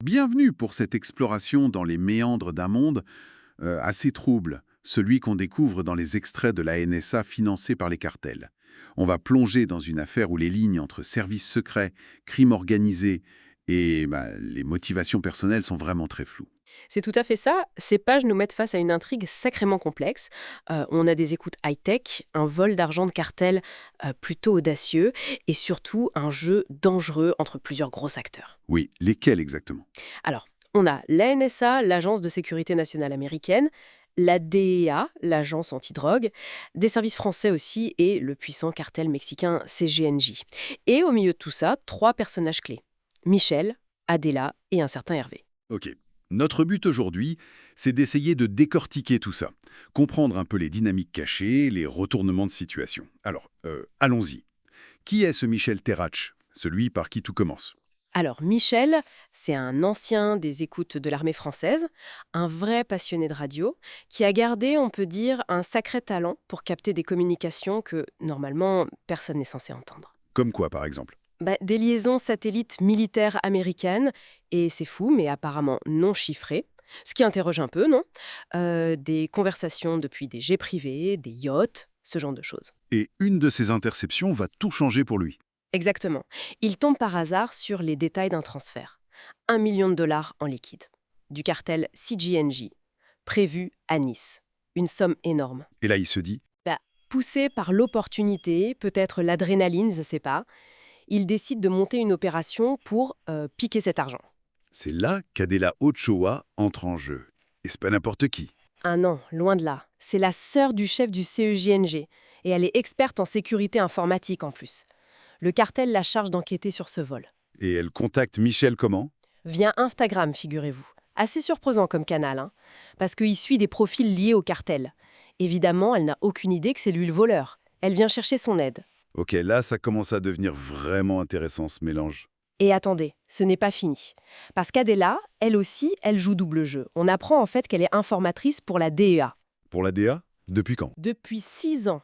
Bienvenue pour cette exploration dans les méandres d'un monde assez trouble, celui qu'on découvre dans les extraits de la NSA financés par les cartels. On va plonger dans une affaire où les lignes entre services secrets, crimes organisés et les motivations personnelles sont vraiment très floues. C'est tout à fait ça. Ces pages nous mettent face à une intrigue sacrément complexe. On a des écoutes high-tech, un vol d'argent de cartel plutôt audacieux et surtout un jeu dangereux entre plusieurs gros acteurs. Oui, lesquels exactement? Alors, on a la NSA, l'Agence de sécurité nationale américaine, la DEA, l'agence antidrogue, des services français aussi et le puissant cartel mexicain CGNJ. Et au milieu de tout ça, trois personnages clés. Michel, Adela et un certain Hervé. Ok. Notre but aujourd'hui, c'est d'essayer de décortiquer tout ça, comprendre un peu les dynamiques cachées, les retournements de situation. Alors, allons-y. Qui est ce Michel Terrach, celui par qui tout commence? Alors, Michel, c'est un ancien des écoutes de l'armée française, un vrai passionné de radio, qui a gardé, on peut dire, un sacré talent pour capter des communications que, normalement, personne n'est censé entendre. Comme quoi, par exemple? Des liaisons satellites militaires américaines, et c'est fou, mais apparemment non chiffrées, ce qui interroge un peu, non? Des conversations depuis des jets privés, des yachts, ce genre de choses. Et une de ces interceptions va tout changer pour lui. Exactement. Il tombe par hasard sur les détails d'un transfert. 1 million de dollars en liquide. Du cartel CGNJ, prévu à Nice. Une somme énorme. Et là, il se dit, Bah, poussé par l'opportunité, peut-être l'adrénaline, je sais pas, il décide de monter une opération pour piquer cet argent. c'est là qu'Adela Ochoa entre en jeu. Et c'est pas n'importe qui. Ah non, loin de là. C'est la sœur du chef du CEJNG, et elle est experte en sécurité informatique en plus. Le cartel la charge d'enquêter sur ce vol. Et elle contacte Michel comment? Via Instagram, figurez-vous. Assez surprenant comme canal, hein, parce qu'il suit des profils liés au cartel. Évidemment, elle n'a aucune idée que c'est lui le voleur. Elle vient chercher son aide. Ok, là, ça commence à devenir vraiment intéressant, ce mélange. Et attendez, ce n'est pas fini. Parce qu'Adela, elle aussi, elle joue double jeu. On apprend en fait qu'elle est informatrice pour la DEA. Pour la DA? Depuis quand? Depuis 6 ans.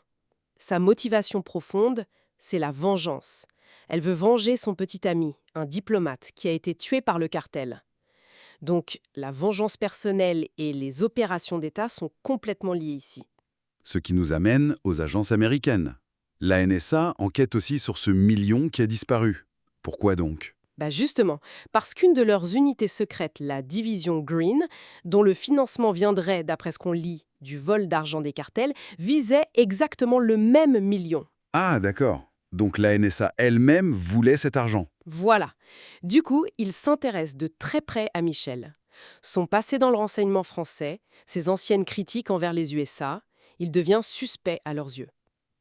Sa motivation profonde, c'est la vengeance. Elle veut venger son petit ami, un diplomate, qui a été tué par le cartel. Donc, la vengeance personnelle et les opérations d'État sont complètement liées ici. Ce qui nous amène aux agences américaines. La NSA enquête aussi sur ce million qui a disparu. Pourquoi donc? Justement, parce qu'une de leurs unités secrètes, la division Green, dont le financement viendrait, d'après ce qu'on lit, du vol d'argent des cartels, visait exactement le même million. Ah, d'accord. Donc la NSA elle-même voulait cet argent. Voilà. Du coup, ils s'intéressent de très près à Michel. Son passé dans le renseignement français, ses anciennes critiques envers les USA, il devient suspect à leurs yeux.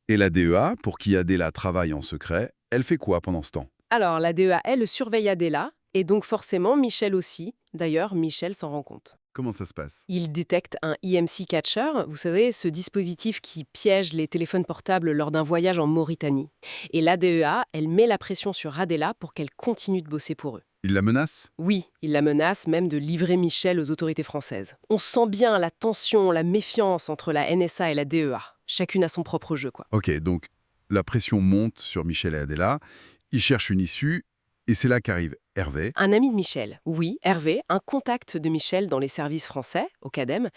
Et la DEA, pour qui Adela travaille en secret, elle fait quoi pendant ce temps? Alors, la DEA, elle, surveille Adela, et donc forcément Michel aussi. D'ailleurs, Michel s'en rend compte. Comment ça se passe? Il détecte un EMC catcher, vous savez, ce dispositif qui piège les téléphones portables lors d'un voyage en Mauritanie. Et la DEA, elle met la pression sur Adela pour qu'elle continue de bosser pour eux. Il la menace? Oui, il la menace même de livrer Michel aux autorités françaises. On sent bien la tension, la méfiance entre la NSA et la DEA. Chacune a son propre jeu, quoi. Ok, donc la pression monte sur Michel et Adela. Ils cherchent une issue, et c'est là qu'arrive Hervé. Un ami de Michel, oui, Hervé, un contact de Michel dans les services français, au CADEM,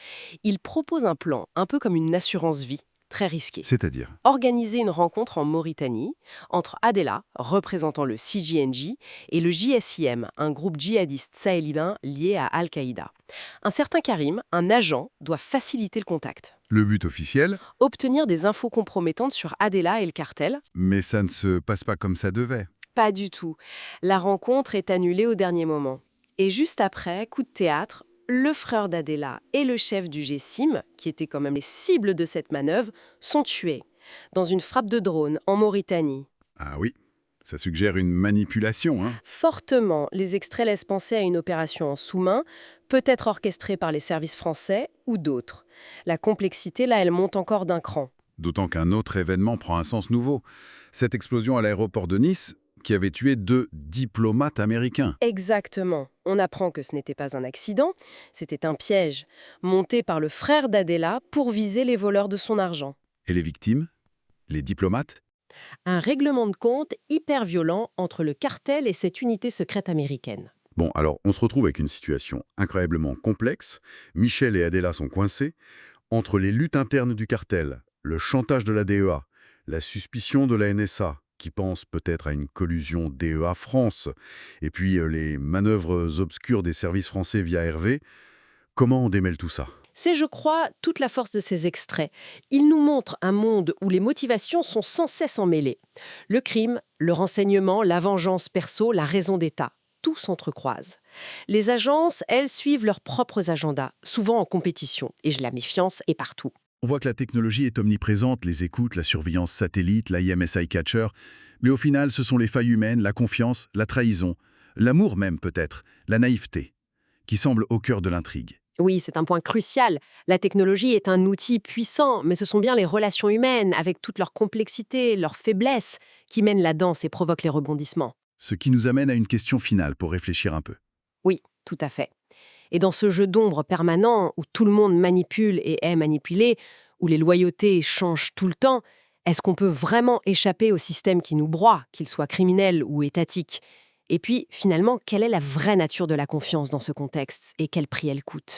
il propose un plan, un peu comme une assurance vie, très risqué. C'est-à-dire? Organiser une rencontre en Mauritanie entre Adela, représentant le CGNJ, et le JSIM, un groupe djihadiste sahélien lié à Al-Qaïda. Un certain Karim, un agent, doit faciliter le contact. Le but officiel, Obtenir des infos compromettantes sur Adela et le cartel. mais ça ne se passe pas comme ça devait. Pas du tout. La rencontre est annulée au dernier moment. Et juste après, coup de théâtre, le frère d'Adela et le chef du GSIM, qui étaient quand même les cibles de cette manœuvre, sont tués dans une frappe de drone en Mauritanie. Ah oui, ça suggère une manipulation, hein. Fortement, les extraits laissent penser à une opération en sous-main, peut-être orchestrée par les services français ou d'autres. La complexité, là, elle monte encore d'un cran. D'autant qu'un autre événement prend un sens nouveau. Cette explosion à l'aéroport de Nice, qui avait tué 2 diplomates américains. Exactement. On apprend que ce n'était pas un accident, c'était un piège, monté par le frère d'Adela pour viser les voleurs de son argent. Et les victimes? Les diplomates? Un règlement de compte hyper violent entre le cartel et cette unité secrète américaine. Bon, alors on se retrouve avec une situation incroyablement complexe. Michel et Adela sont coincés entre les luttes internes du cartel, le chantage de la DEA, la suspicion de la NSA, qui pense peut-être à une collusion DEA France, et puis les manœuvres obscures des services français via Hervé. Comment on démêle tout ça? C'est, je crois, toute la force de ces extraits. Ils nous montrent un monde où les motivations sont sans cesse emmêlées. Le crime, le renseignement, la vengeance perso, la raison d'État. Tout s'entrecroise. Les agences, elles, suivent leurs propres agendas, souvent en compétition, et la méfiance est partout. On voit que la technologie est omniprésente, les écoutes, la surveillance satellite, l'IMSI Catcher, mais au final, ce sont les failles humaines, la confiance, la trahison, l'amour même peut-être, la naïveté, qui semblent au cœur de l'intrigue. Oui, c'est un point crucial. La technologie est un outil puissant, mais ce sont bien les relations humaines, avec toute leur complexité, leurs faiblesses, qui mènent la danse et provoquent les rebondissements. Ce qui nous amène à une question finale pour réfléchir un peu. Oui, tout à fait. Et dans ce jeu d'ombre permanent, où tout le monde manipule et est manipulé, où les loyautés changent tout le temps, est-ce qu'on peut vraiment échapper au système qui nous broie, qu'il soit criminel ou étatique? Et puis, finalement, quelle est la vraie nature de la confiance dans ce contexte et quel prix elle coûte?